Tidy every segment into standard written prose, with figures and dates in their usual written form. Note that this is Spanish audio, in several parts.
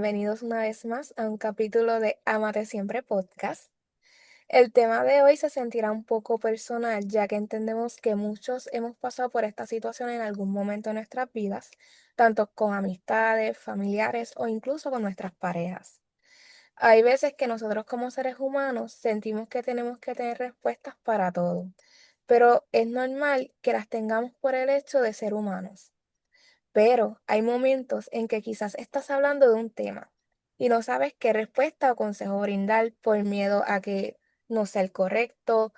bienvenidos una vez más a un capítulo de Amate Siempre Podcast. El tema de hoy se sentirá un poco personal, ya que entendemos que muchos hemos pasado por esta situación en algún momento de nuestras vidas, tanto con amistades, familiares o incluso con nuestras parejas. Hay veces que nosotros como seres humanos sentimos que tenemos que tener respuestas para todo, pero es normal que las tengamos por el hecho de ser humanos. Pero hay momentos en que quizás estás hablando de un tema y no sabes qué respuesta o consejo brindar por miedo a que no sea el correcto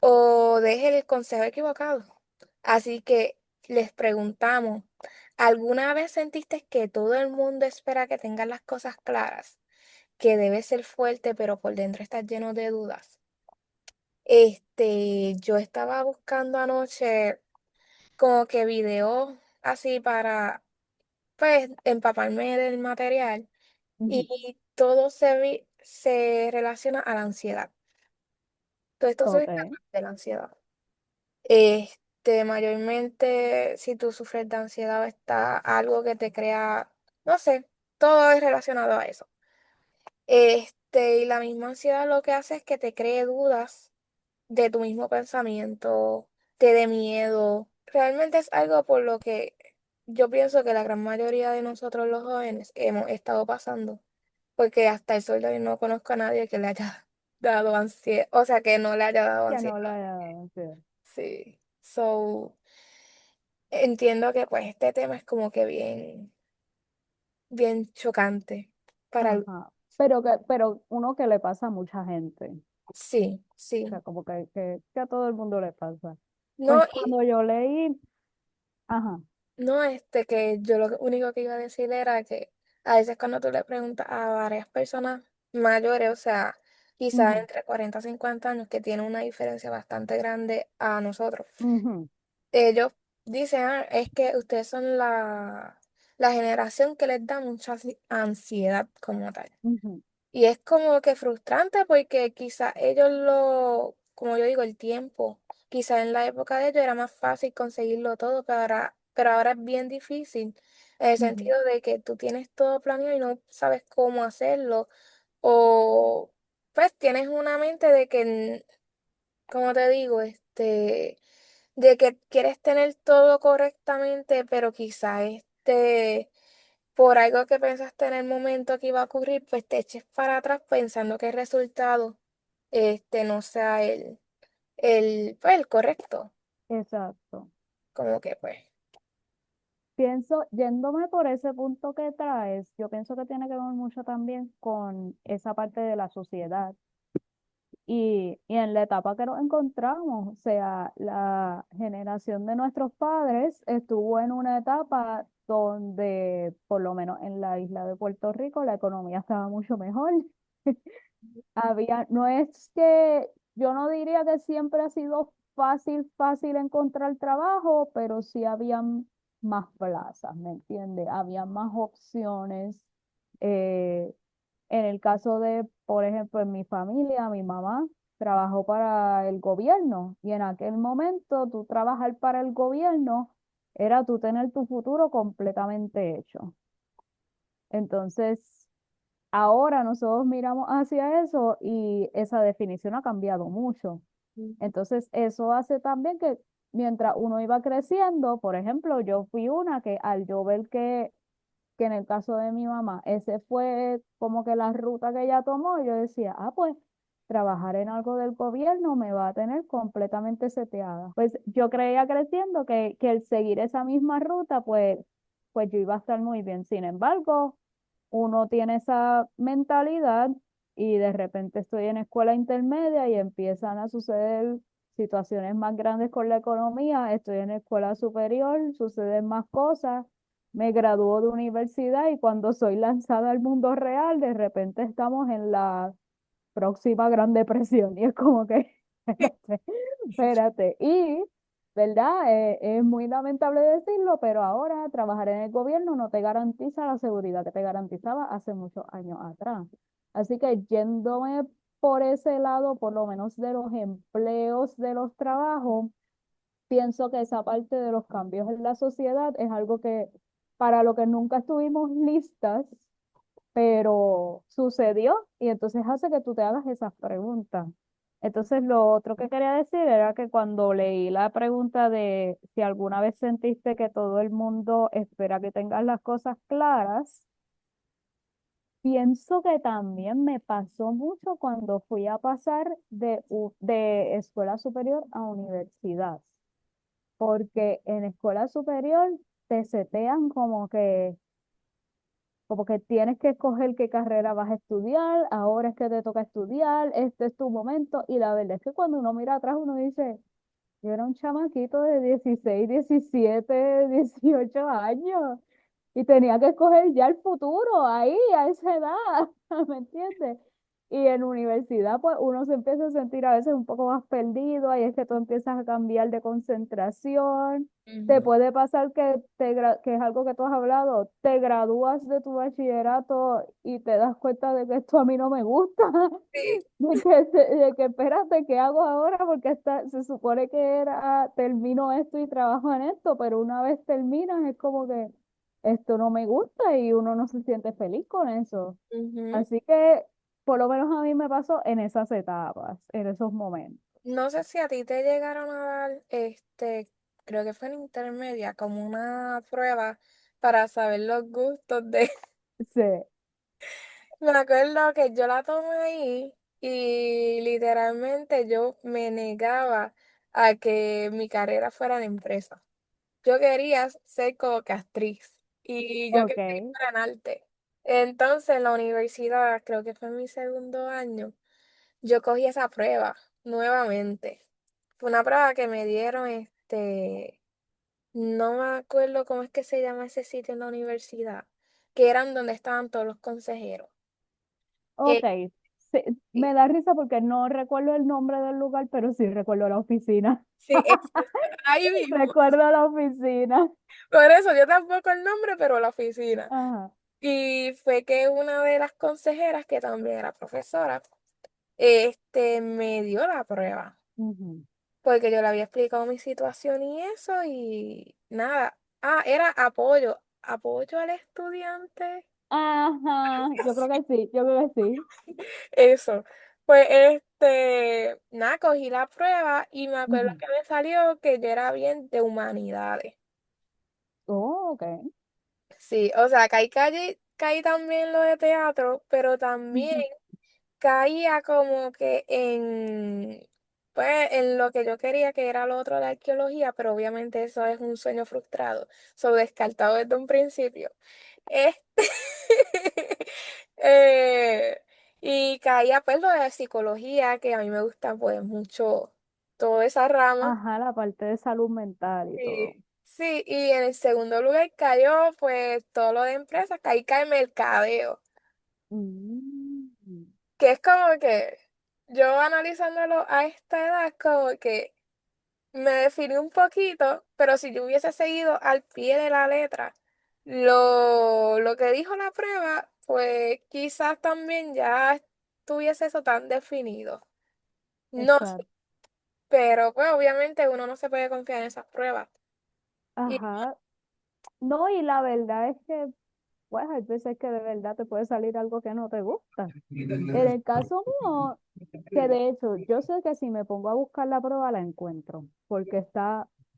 o deje el consejo equivocado. Así que les preguntamos, ¿alguna vez sentiste que todo el mundo espera que tengas las cosas claras? Que debes ser fuerte, pero por dentro estás lleno de dudas. Yo estaba buscando anoche como que videos así para pues empaparme del material Ujú. y todo se relaciona a la ansiedad. Todo esto se Ok, trata de la ansiedad. Mayormente, si tú sufres de ansiedad, está algo que te crea, no sé, todo es relacionado a eso. Y la misma ansiedad lo que hace es que te cree dudas de tu mismo pensamiento, te dé miedo. Realmente es algo por lo que yo pienso que la gran mayoría de nosotros los jóvenes hemos estado pasando, porque hasta el sol de hoy no conozco a nadie que le haya dado ansiedad, o sea, que no le haya dado que ansiedad. no la ansiedad. Sí, so entiendo que pues este tema es como que bien chocante para Ajá. Pero uno que le pasa a mucha gente. sí, O sea, sí. como que a todo el mundo le pasa. No, Pues cuando yo leí, ajá, no, que yo lo único que iba a decir era que a veces cuando tú le preguntas a varias personas mayores, o sea, quizás ujú, entre 40 y 50 años, que tienen una diferencia bastante grande a nosotros, ujú, ellos dicen, "Ah, es que ustedes son la generación que les da mucha ansiedad como tal". ujú, Y es como que frustrante porque quizá ellos como yo digo, el tiempo, quizá en la época de ellos era más fácil conseguirlo todo, pero ahora es bien difícil, en el ujú, sentido de que tú tienes todo planeado y no sabes cómo hacerlo, o pues tienes una mente de que, como te digo, de que quieres tener todo correctamente, pero quizá por algo que pensaste en el momento que iba a ocurrir, pues te eches para atrás pensando que el resultado no sea pues, el correcto. exacto. Como que pues. Pienso, yéndome por ese punto que traes, yo pienso que tiene que ver mucho también con esa parte de la sociedad. Y en la etapa que nos encontramos, o sea, la generación de nuestros padres estuvo en una etapa donde, por lo menos en la isla de Puerto Rico, la economía estaba mucho mejor. No es que, yo no diría que siempre ha sido fácil encontrar trabajo, pero sí habían más plazas, ¿me entiendes? Había más opciones. eh, en el caso de, por ejemplo, en mi familia, mi mamá trabajó para el gobierno y en aquel momento tú trabajar para el gobierno era tú tener tu futuro completamente hecho. Entonces, ahora nosotros miramos hacia eso y esa definición ha cambiado mucho. Entonces, eso hace también que mientras uno iba creciendo, por ejemplo, yo fui una que al yo ver que en el caso de mi mamá, ese fue como que la ruta que ella tomó, yo decía, ah, pues trabajar en algo del gobierno me va a tener completamente seteada. Pues yo creía creciendo que el seguir esa misma ruta, pues yo iba a estar muy bien. Sin embargo, uno tiene esa mentalidad y de repente estoy en escuela intermedia y empiezan a suceder situaciones más grandes con la economía, estoy en escuela superior, suceden más cosas, me gradúo de universidad y cuando soy lanzada al mundo real, de repente estamos en la próxima Gran Depresión y es como que, espérate, espérate. Y, ¿verdad? Es muy lamentable decirlo, pero ahora trabajar en el gobierno no te garantiza la seguridad que te garantizaba hace muchos años atrás. Así que yéndome por ese lado, por lo menos de los empleos, de los trabajos, pienso que esa parte de los cambios en la sociedad es algo que para lo que nunca estuvimos listas pero sucedió y entonces hace que tú te hagas esas preguntas. Entonces, lo otro que quería decir era que cuando leí la pregunta de si alguna vez sentiste que todo el mundo espera que tengas las cosas claras, pienso que también me pasó mucho cuando fui a pasar de escuela superior a universidad, porque en escuela superior te setean como que tienes que escoger qué carrera vas a estudiar, ahora es que te toca estudiar, este es tu momento, y la verdad es que cuando uno mira atrás uno dice, yo era un chamaquito de 16, 17, 18 años y tenía que escoger ya el futuro ahí, a esa edad, ¿me entiendes? Y en universidad, pues uno se empieza a sentir a veces un poco más perdido, ahí es que tú empiezas a cambiar de concentración. Te Ujú. puede pasar que es algo que tú has hablado, te gradúas de tu bachillerato y te das cuenta de que esto a mí no me gusta. Sí. De que espérate, ¿qué hago ahora? Porque se supone que termino esto y trabajo en esto, pero una vez terminas es como que esto no me gusta y uno no se siente feliz con eso. Ujú. Así que por lo menos a mí me pasó en esas etapas, en esos momentos. No sé si a ti te llegaron a dar, creo que fue en intermedia, como una prueba para saber los gustos de... Sí, Me acuerdo que yo la tomé ahí y literalmente yo me negaba a que mi carrera fuera en empresa. Yo quería ser como que actriz y yo quería ok, ir en arte. Entonces en la universidad, creo que fue en mi segundo año, yo cogí esa prueba nuevamente. Fue una prueba que me dieron, no me acuerdo cómo es que se llama ese sitio en la universidad, que eran donde estaban todos los consejeros. ok. Eh, Sí, sí, me da risa porque no recuerdo el nombre del lugar, pero sí recuerdo la oficina. sí, ahí mismo. Recuerdo la oficina. Por eso yo tampoco el nombre, pero la oficina. Ajá. Y fue que una de las consejeras, que también era profesora, me dio la prueba, Ujú. porque yo le había explicado mi situación y eso, y nada. Ah, era apoyo, apoyo al estudiante. Ajá, yo creo que sí, yo creo que sí. Eso. Pues nada, cogí la prueba y me acuerdo Ujú. que me salió que yo era bien de humanidades. Oh, ok. Sí, o sea, caí también lo de teatro, pero también Ujú. caía como que pues, en lo que yo quería, que era lo otro de arqueología, pero obviamente eso es un sueño frustrado, so descartado desde un principio. Este, y caía pues lo de psicología, que a mí me gusta pues mucho toda esa rama. Ajá, la parte de salud mental y todo. Sí, sí, y en el segundo lugar cayó pues todo lo de empresas, que ahí cae mercadeo, Mm. que es como que yo analizándolo a esta edad, como que me definí un poquito, pero si yo hubiese seguido al pie de la letra lo que dijo la prueba, pues quizás también ya tuviese eso tan definido. No sé, Exacto. pero pues obviamente uno no se puede confiar en esas pruebas. Y Ajá. No, y la verdad es que, pues, hay veces que de verdad te puede salir algo que no te gusta. En el caso mío, que de hecho, yo sé que si me pongo a buscar la prueba la encuentro, porque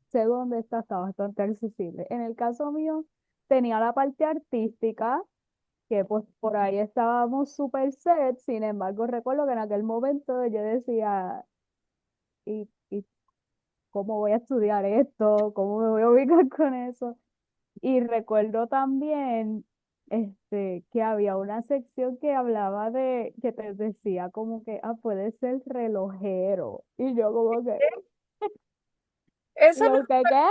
sé dónde está bastante accesible. En el caso mío, tenía la parte artística, que pues por ahí estábamos súper set, sin embargo, recuerdo que en aquel momento yo decía, ¿y cómo voy a estudiar esto? ¿Cómo me voy a ubicar con eso? Y recuerdo también que había una sección que hablaba que te decía como que, puede ser relojero. Y yo como que, y eso no yo que, ¿qué?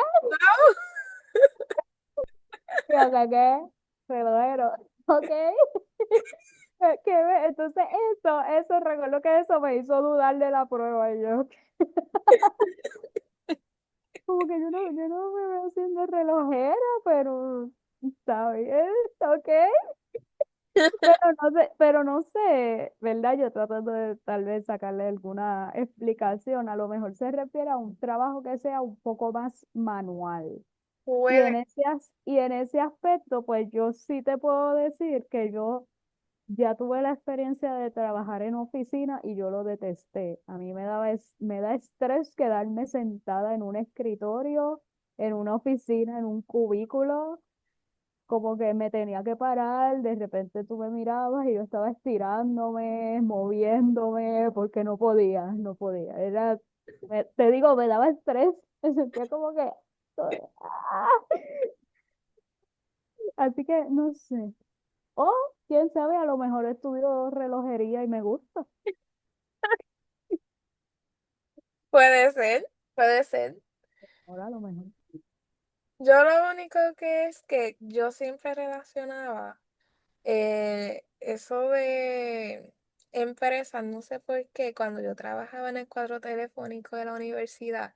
Y yo que, ¿qué? Relojero. Ok. Entonces recuerdo que eso me hizo dudar de la prueba. Y yo, como que yo no me veo siendo relojera, pero está bien, ok. Pero no sé, ¿verdad? Yo tratando de tal vez sacarle alguna explicación, a lo mejor se refiere a un trabajo que sea un poco más manual. Y puede. en ese aspecto, pues yo sí te puedo decir que yo ya tuve la experiencia de trabajar en oficina y yo lo detesté. A mí me da estrés quedarme sentada en un escritorio, en una oficina, en un cubículo, como que me tenía que parar, de repente tú me mirabas y yo estaba estirándome, moviéndome, porque no podía, no podía. Te digo, me daba estrés, me sentía como que... ¡ah! Así que no sé. O, quién sabe, a lo mejor estudio relojería y me gusta. Puede ser, puede ser. Ahora a lo mejor. Yo lo único que es que yo siempre relacionaba eso de empresas, no sé por qué, cuando yo trabajaba en el cuadro telefónico de la universidad,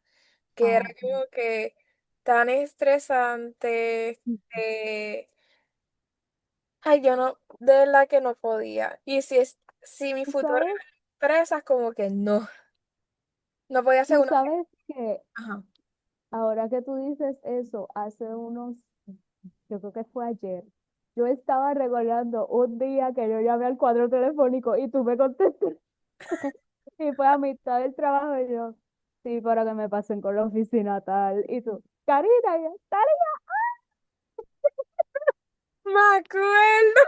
que era Ah, como que tan estresante, ay, yo no, de verdad que no podía. Y si mi tú futuro sabes, era empresas, como que no, no podía ser tú una. sabes que Ajá. ahora que tú dices eso, yo creo que fue ayer, yo estaba recordando un día que yo llamé al cuadro telefónico y tú me contestaste. Y fue a mitad del trabajo y yo, sí, para que me pasen con la oficina tal. Y tú, Karina, y yo, tal. Me acuerdo.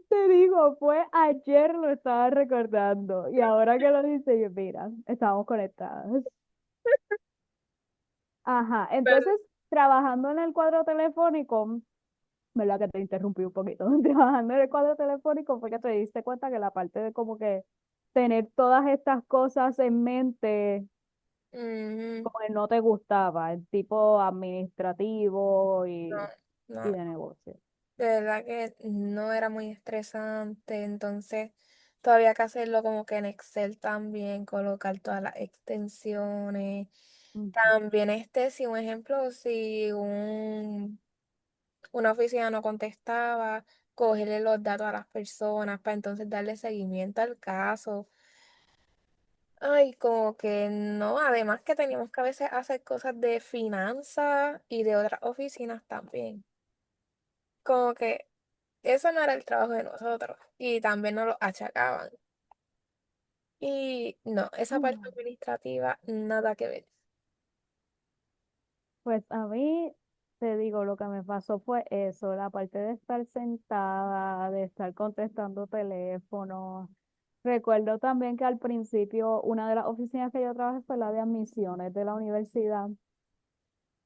Te digo, fue ayer lo estaba recordando. Y ahora que lo dice, yo, mira, estamos conectados. Ajá, Pero, entonces, trabajando en el cuadro telefónico, ¿verdad que te interrumpí un poquito? Trabajando en el cuadro telefónico fue que te diste cuenta que la parte de como que tener todas estas cosas en mente, ujú, como que no te gustaba, el tipo administrativo no, y no, de negocio. de verdad que no era muy estresante, entonces todavía que hacerlo como que en Excel también, colocar todas las extensiones. Ujú, También si un ejemplo, si una oficina no contestaba, cogerle los datos a las personas para entonces darle seguimiento al caso. Ay, como que no, además que teníamos que a veces hacer cosas de finanzas y de otras oficinas también. Como que eso no era el trabajo de nosotros y también nos lo achacaban. Y no, esa parte ujú. administrativa, nada que ver. Pues a mí, te digo, lo que me pasó fue eso, la parte de estar sentada, de estar contestando teléfonos. Recuerdo también que al principio una de las oficinas que yo trabajé fue la de admisiones de la universidad.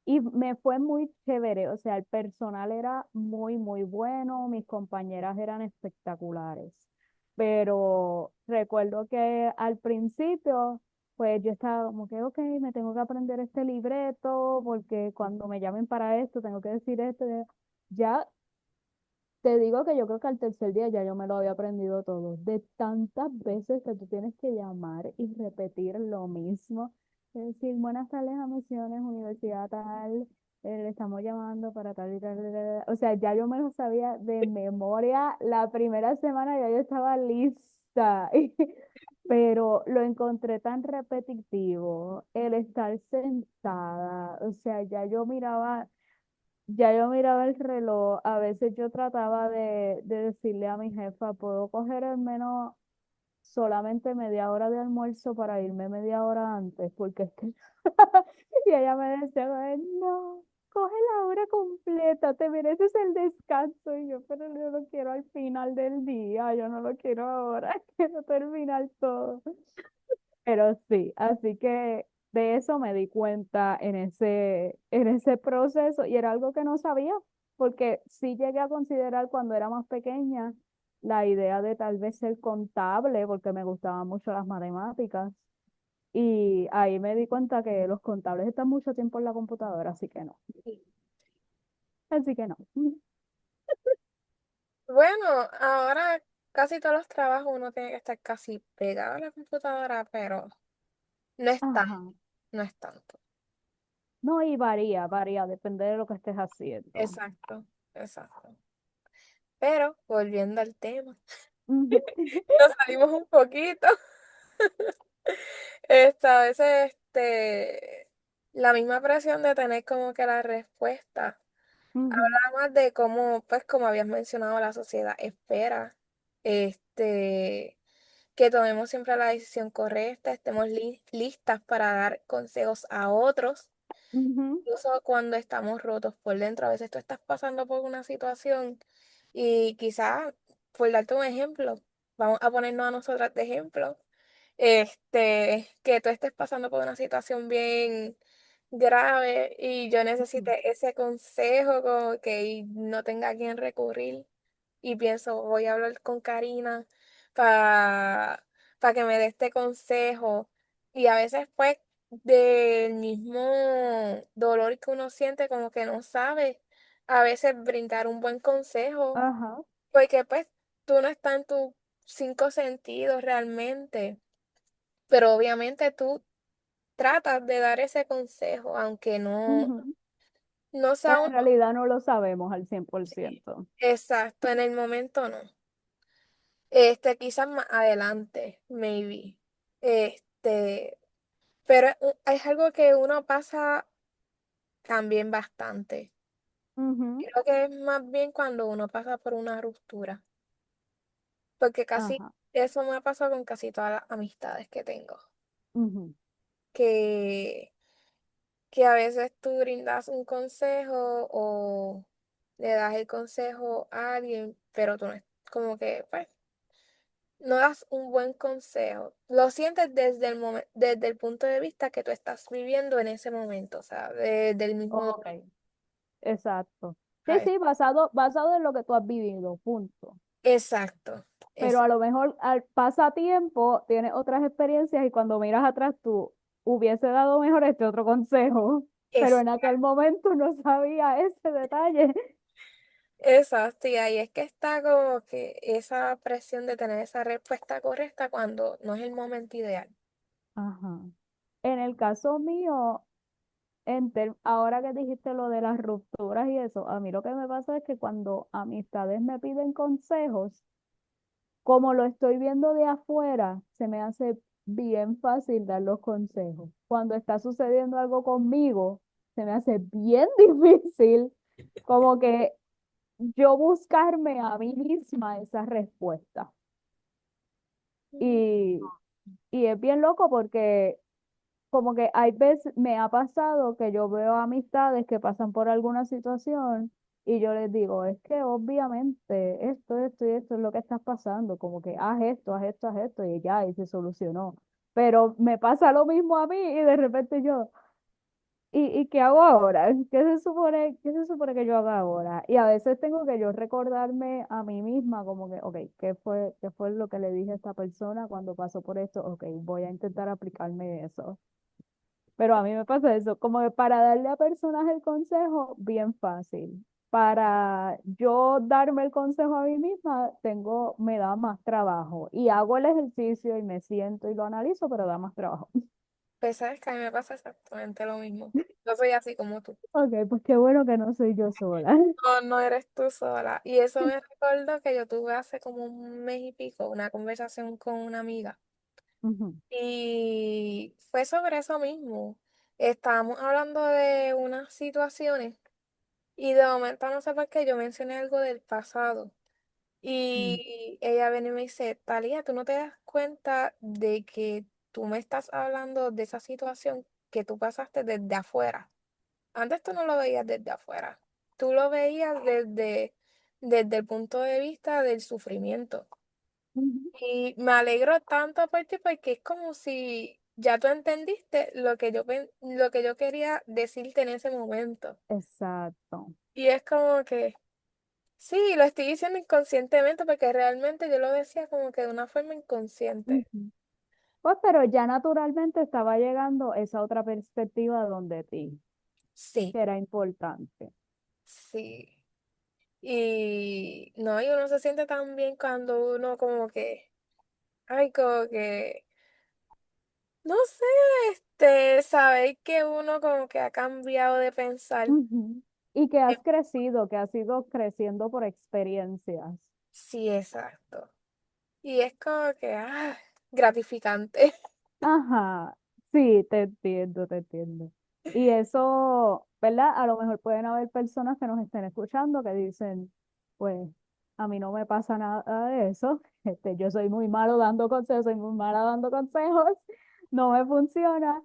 Y me fue muy chévere, o sea, el personal era muy, muy bueno, mis compañeras eran espectaculares, pero recuerdo que al principio, pues yo estaba como que, ok, me tengo que aprender este libreto, porque cuando me llamen para esto, tengo que decir esto. Ya te digo que yo creo que al tercer día ya yo me lo había aprendido todo. De tantas veces que tú tienes que llamar y repetir lo mismo. Es decir, buenas tardes a Misiones, Universidad tal, le estamos llamando para tal y tal, tal, tal. O sea, ya yo me lo sabía de memoria. La primera semana ya yo estaba lista. Pero lo encontré tan repetitivo, el estar sentada. O sea, ya yo miraba el reloj, a veces yo trataba de decirle a mi jefa, ¿puedo coger al menos solamente media hora de almuerzo para irme media hora antes? Porque es que... Y ella me decía, "Ay, no, coge la hora completa, te mereces el descanso". Y yo, pero yo lo quiero al final del día, yo no lo quiero ahora, quiero terminar todo. Pero sí, así que de eso me di cuenta en ese proceso y era algo que no sabía, porque sí llegué a considerar cuando era más pequeña la idea de tal vez ser contable, porque me gustaban mucho las matemáticas. Y ahí me di cuenta que los contables están mucho tiempo en la computadora, así que no. Así que no. Bueno, ahora casi todos los trabajos uno tiene que estar casi pegado a la computadora, pero no está, Ajá. no es tanto. No, y varía, depende de lo que estés haciendo. Exacto, exacto. Pero volviendo al tema, Ujú. nos salimos un poquito. A veces la misma presión de tener como que la respuesta. Ujú, Más de cómo, pues como habías mencionado, la sociedad espera este, que tomemos siempre la decisión correcta, estemos listas para dar consejos a otros, ujú, incluso cuando estamos rotos por dentro. A veces tú estás pasando por una situación y quizás, por darte un ejemplo, vamos a ponernos a nosotras de ejemplo, que tú estés pasando por una situación bien grave y yo ujú. necesite ese consejo como que y no tenga a quién recurrir y pienso, voy a hablar con Karina para que me dé este consejo y a veces pues del mismo dolor que uno siente como que no sabe a veces brindar un buen consejo Ajá. porque pues tú no estás en tus cinco sentidos realmente, pero obviamente tú tratas de dar ese consejo, aunque Ujú. no Pero sea en uno realidad no lo sabemos al 100%. exacto, en el momento no. Quizás más adelante, maybe. Este, pero es algo que uno pasa también bastante. Ujú. Creo que es más bien cuando uno pasa por una ruptura, porque casi Ajá. eso me ha pasado con casi todas las amistades que tengo, Ujú. que que a veces tú brindas un consejo o le das el consejo a alguien, pero tú no es como que, pues, no das un buen consejo. Lo sientes desde el desde el punto de vista que tú estás viviendo en ese momento, o sea, desde el mismo Ok, dolor. exacto. Sí, ¿Sabes? sí, basado en lo que tú has vivido, punto. Exacto. Pero Es, a lo mejor al pasatiempo tienes otras experiencias y cuando miras atrás tú hubiese dado mejor este otro consejo, pero es, en aquel momento no sabía ese detalle. exacto. Y ahí es que está como que esa presión de tener esa respuesta correcta cuando no es el momento ideal. Ajá. En el caso mío, ahora que dijiste lo de las rupturas y eso, a mí lo que me pasa es que cuando amistades me piden consejos, como lo estoy viendo de afuera, se me hace bien fácil dar los consejos. Cuando está sucediendo algo conmigo, se me hace bien difícil como que yo buscarme a mí misma esa respuesta. Y, y es bien loco porque como que hay veces, me ha pasado que yo veo amistades que pasan por alguna situación y yo les digo, es que obviamente esto y esto es lo que estás pasando, como que haz esto, haz esto, haz esto y ya, y se solucionó. Pero me pasa lo mismo a mí y de repente yo, ¿y qué hago ahora? ¿Qué se supone que yo haga ahora? Y a veces tengo que yo recordarme a mí misma como que, ok, ¿qué fue lo que le dije a esta persona cuando pasó por esto? Ok, voy a intentar aplicarme eso. Pero a mí me pasa eso, como que para darle a personas el consejo, bien fácil. Para yo darme el consejo a mí misma, me da más trabajo. Y hago el ejercicio y me siento y lo analizo, pero da más trabajo. Pues sabes que a mí me pasa exactamente lo mismo. Yo soy así como tú. Ok, pues qué bueno que no soy yo sola. No, no eres tú sola. Y eso me recordó que yo tuve hace como un mes y pico una conversación con una amiga. Ujú, Y fue sobre eso mismo. Estábamos hablando de unas situaciones y de momento no sé por qué yo mencioné algo del pasado. mm, Y ella viene y me dice, Talía, ¿tú no te das cuenta de que tú me estás hablando de esa situación que tú pasaste desde afuera? Antes tú no lo veías desde afuera, tú lo veías desde el punto de vista del sufrimiento. ujú. Y me alegro tanto por ti porque es como si ya tú entendiste lo que lo que yo quería decirte en ese momento. Exacto. Y es como que, sí, lo estoy diciendo inconscientemente porque realmente yo lo decía como que de una forma inconsciente. Ujú. Pues, pero ya naturalmente estaba llegando esa otra perspectiva donde ti, Sí, que era importante. sí. Y no, y uno se siente tan bien cuando uno como que, ay, como que no sé, saber que uno como que ha cambiado de pensar. Ujú. Y que eh, has crecido, que has ido creciendo por experiencias. Sí, exacto. Y es como que, gratificante. Ajá, sí, te entiendo, te entiendo. Y eso, ¿verdad? A lo mejor pueden haber personas que nos estén escuchando que dicen, pues a mí no me pasa nada de eso, yo soy muy malo dando consejos, soy muy mala dando consejos, no me funciona.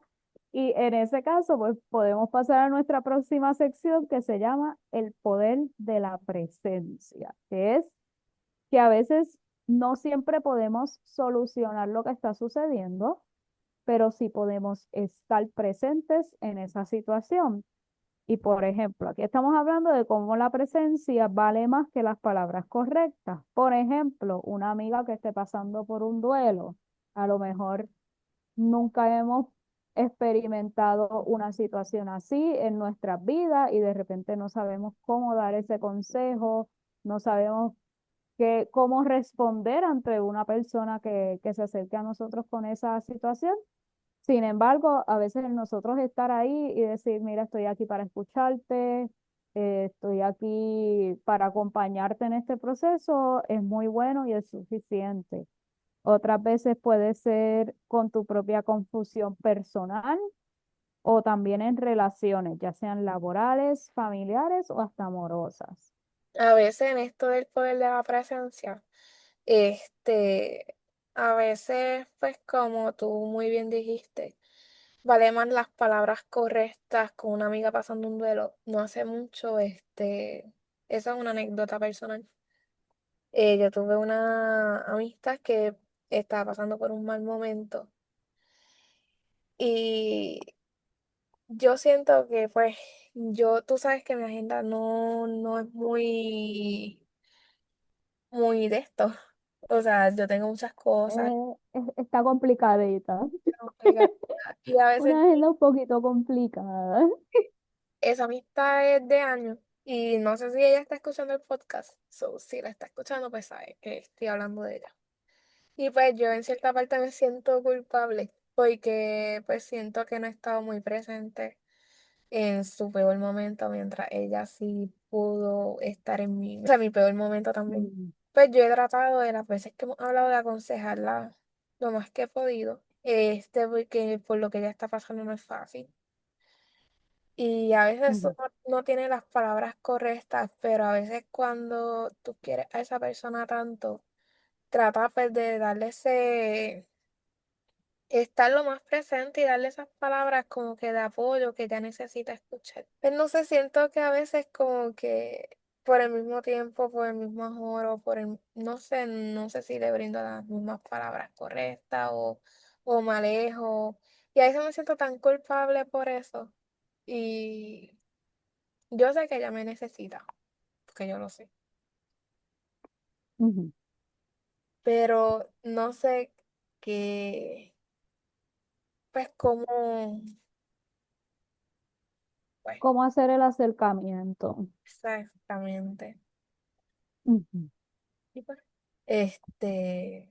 Y en ese caso, pues podemos pasar a nuestra próxima sección que se llama el poder de la presencia, que es que a veces no siempre podemos solucionar lo que está sucediendo, pero sí podemos estar presentes en esa situación. Y por ejemplo, aquí estamos hablando de cómo la presencia vale más que las palabras correctas. Por ejemplo, una amiga que esté pasando por un duelo, a lo mejor nunca hemos experimentado una situación así en nuestras vidas y de repente no sabemos cómo dar ese consejo, no sabemos cómo responder ante una persona que se acerque a nosotros con esa situación. Sin embargo, a veces el nosotros estar ahí y decir, mira, estoy aquí para escucharte, estoy aquí para acompañarte en este proceso, es muy bueno y es suficiente. Otras veces puede ser con tu propia confusión personal o también en relaciones, ya sean laborales, familiares o hasta amorosas. A veces en esto del poder de la presencia, este, a veces, pues como tú muy bien dijiste, vale más las palabras correctas con una amiga pasando un duelo. No hace mucho, esa es una anécdota personal. Yo tuve una amistad que estaba pasando por un mal momento y yo siento que, pues, tú sabes que mi agenda no es muy de esto. O sea, yo tengo muchas cosas Está complicadita, complicadas y a veces una agenda un poquito complicada. esa amistad es de años y no sé si ella está escuchando el podcast. So, si la está escuchando, pues sabe que estoy hablando de ella. Y pues yo en cierta parte me siento culpable porque pues siento que no he estado muy presente en su peor momento mientras ella sí pudo estar en mi, o sea, mi peor momento también. Mm, Pues yo he tratado de las veces que hemos hablado de aconsejarla lo más que he podido, porque por lo que ella está pasando no es fácil. Y a veces ujú, no tiene las palabras correctas, pero a veces cuando tú quieres a esa persona tanto, trata pues de darle estar lo más presente y darle esas palabras como que de apoyo que ella necesita escuchar. Pues no sé, siento que a veces como que por el mismo tiempo, por el mismo amor o no sé si le brindo las mismas palabras correctas o me alejo. Y a veces me siento tan culpable por eso. Y yo sé que ella me necesita, porque yo lo sé, ujú. pero no sé qué, pues cómo, pues ¿Cómo hacer el acercamiento? exactamente. Ujú. Y pues, este,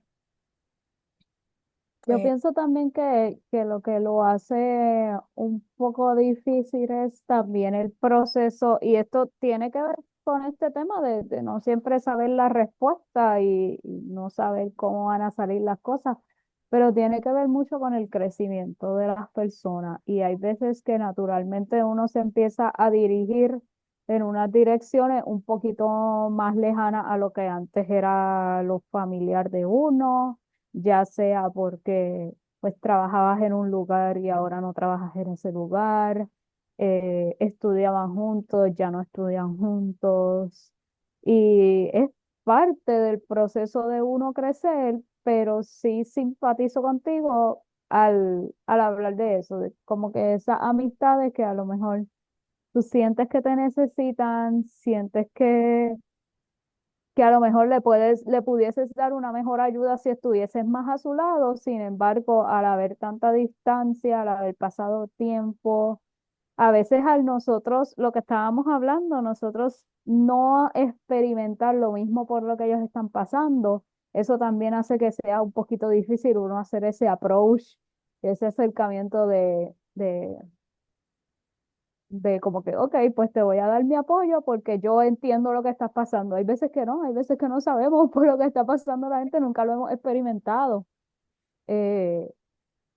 Yo pues, pienso también que lo que lo hace un poco difícil es también el proceso, y esto tiene que ver con este tema de no siempre saber la respuesta y no saber cómo van a salir las cosas, pero tiene que ver mucho con el crecimiento de las personas. Y hay veces que naturalmente uno se empieza a dirigir en unas direcciones un poquito más lejanas a lo que antes era lo familiar de uno, ya sea porque pues trabajabas en un lugar y ahora no trabajas en ese lugar, estudiaban juntos, ya no estudian juntos, y es parte del proceso de uno crecer, pero sí simpatizo contigo al hablar de eso, de como que esas amistades que a lo mejor tú sientes que te necesitan, sientes que a lo mejor le pudieses dar una mejor ayuda si estuvieses más a su lado. Sin embargo, al haber tanta distancia, al haber pasado tiempo, a veces al nosotros, lo que estábamos hablando, nosotros no experimentar lo mismo por lo que ellos están pasando, eso también hace que sea un poquito difícil uno hacer ese approach, ese acercamiento de como que, ok, pues te voy a dar mi apoyo porque yo entiendo lo que estás pasando. Hay veces que no sabemos por lo que está pasando la gente, nunca lo hemos experimentado. Eh,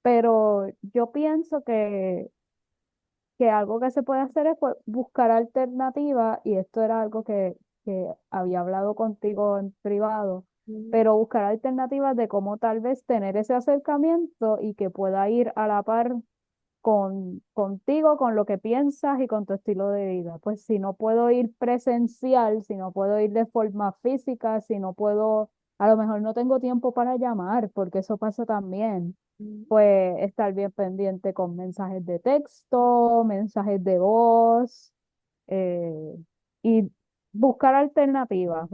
pero yo pienso que algo que se puede hacer es pues, buscar alternativas, y esto era algo que había hablado contigo en privado, Mm, pero buscar alternativas de cómo tal vez tener ese acercamiento y que pueda ir a la par contigo, con lo que piensas y con tu estilo de vida. Pues si no puedo ir presencial, si no puedo ir de forma física, si no puedo, a lo mejor no tengo tiempo para llamar, porque eso pasa también, mm. pues estar bien pendiente con mensajes de texto, mensajes de voz, eh, y buscar alternativas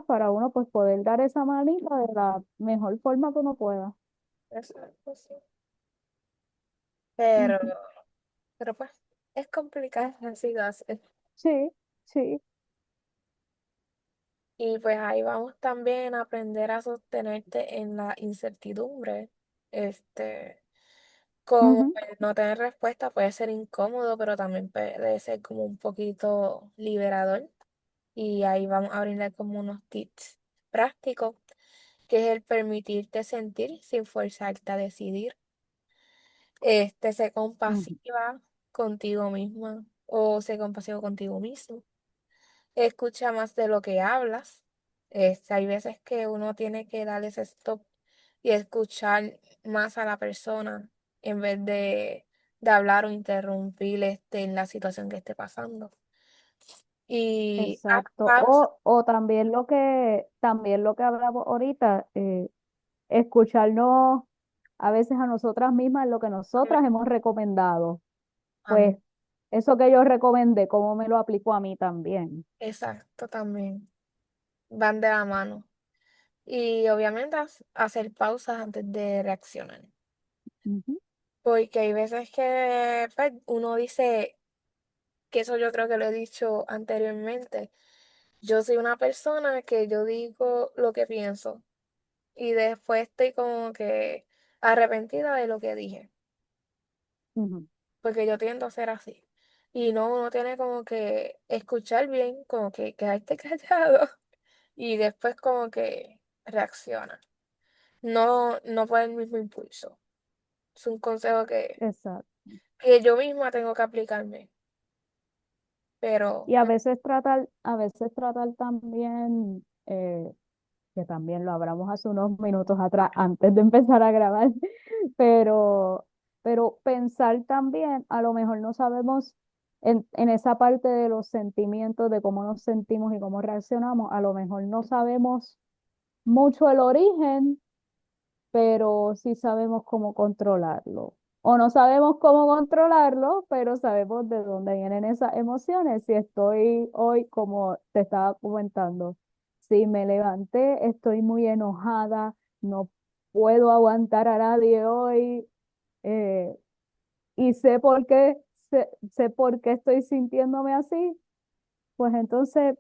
para uno pues poder dar esa manita de la mejor forma que uno pueda. Exacto, sí. Pero, Ujú. pero pues, es complicado la situación. Sí, sí. Y pues ahí vamos también a aprender a sostenerte en la incertidumbre. Este, como Ujú, el no tener respuesta puede ser incómodo, pero también puede ser como un poquito liberador. Y ahí vamos a brindar como unos tips prácticos, que es el permitirte sentir sin forzarte a decidir. Sé ujú. compasiva contigo misma o sé compasivo contigo mismo. Escucha más de lo que hablas. Hay veces que uno tiene que darle ese stop y escuchar más a la persona en vez de hablar o interrumpir en la situación que esté pasando. Y haz Exacto. pausa. O también lo que hablamos ahorita, escucharnos a veces a nosotras mismas lo que nosotras hemos recomendado. Pues eso que yo recomendé, cómo me lo aplicó a mí también. Exacto, también. Van de la mano. Y obviamente hacer pausas antes de reaccionar. Ujú, Porque hay veces que pues, uno dice, que eso yo creo que lo he dicho anteriormente. Yo soy una persona que yo digo lo que pienso y después estoy como que arrepentida de lo que dije, ujú. porque yo tiendo a ser así. Y no, uno tiene como que escuchar bien, como que quedarte callado y después como que reacciona. No, no por el mismo impulso. Es un consejo Exacto. que yo misma tengo que aplicarme, pero Y a veces tratar también, que también lo hablamos hace unos minutos atrás, antes de empezar a grabar, pero, pero pensar también, a lo mejor no sabemos en esa parte de los sentimientos, de cómo nos sentimos y cómo reaccionamos, a lo mejor no sabemos mucho el origen, pero sí sabemos cómo controlarlo. O no sabemos cómo controlarlo, pero sabemos de dónde vienen esas emociones. Si estoy hoy, como te estaba comentando, si me levanté, estoy muy enojada, no puedo aguantar a nadie hoy, eh, y sé por qué estoy sintiéndome así, pues entonces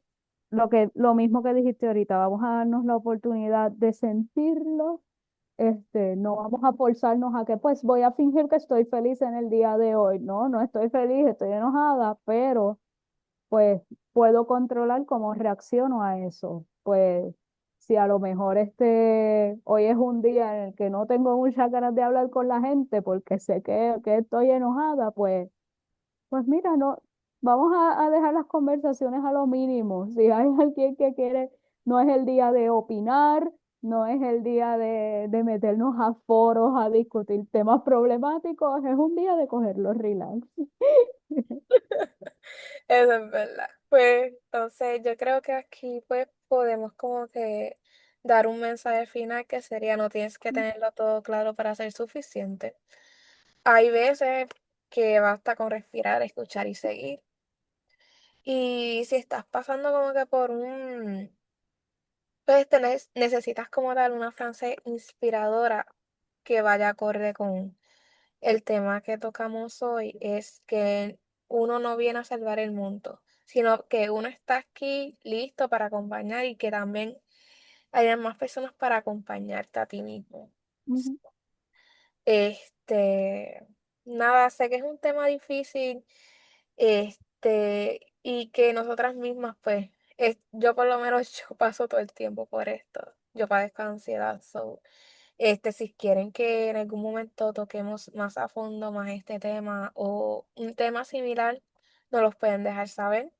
lo mismo que dijiste ahorita, vamos a darnos la oportunidad de sentirlo. No vamos a forzarnos a que pues voy a fingir que estoy feliz en el día de hoy. No, no estoy feliz, estoy enojada, pero pues puedo controlar cómo reacciono a eso. Pues si a lo mejor hoy es un día en el que no tengo muchas ganas de hablar con la gente porque sé que estoy enojada, pues mira, no, vamos a dejar las conversaciones a lo mínimo. Si hay alguien que quiere, no es el día de opinar, no es el día de meternos a foros a discutir temas problemáticos, es un día de cogerlo relax. eso es verdad. Pues entonces yo creo que aquí pues podemos como que dar un mensaje final que sería no tienes que tenerlo todo claro para ser suficiente. Hay veces que basta con respirar, escuchar y seguir. Y si estás pasando como que por pues necesitas como dar una frase inspiradora que vaya acorde con el tema que tocamos hoy, es que uno no viene a salvar el mundo, sino que uno está aquí listo para acompañar y que también haya más personas para acompañarte a ti mismo. Ujú, Este, nada, sé que es un tema difícil, y que nosotras mismas, pues, yo por lo menos yo paso todo el tiempo por esto. Yo padezco de ansiedad, so, Si quieren que en algún momento toquemos más a fondo más este tema o un tema similar, nos los pueden dejar saber.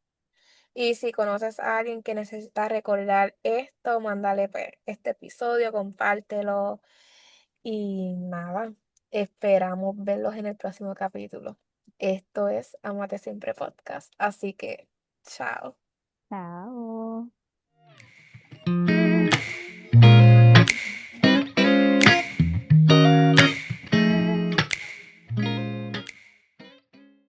Y si conoces a alguien que necesita recordar esto, mándale pues, este episodio, compártelo. Y nada, esperamos verlos en el próximo capítulo. Esto es Amate Siempre Podcast. Así que, chao. Chao.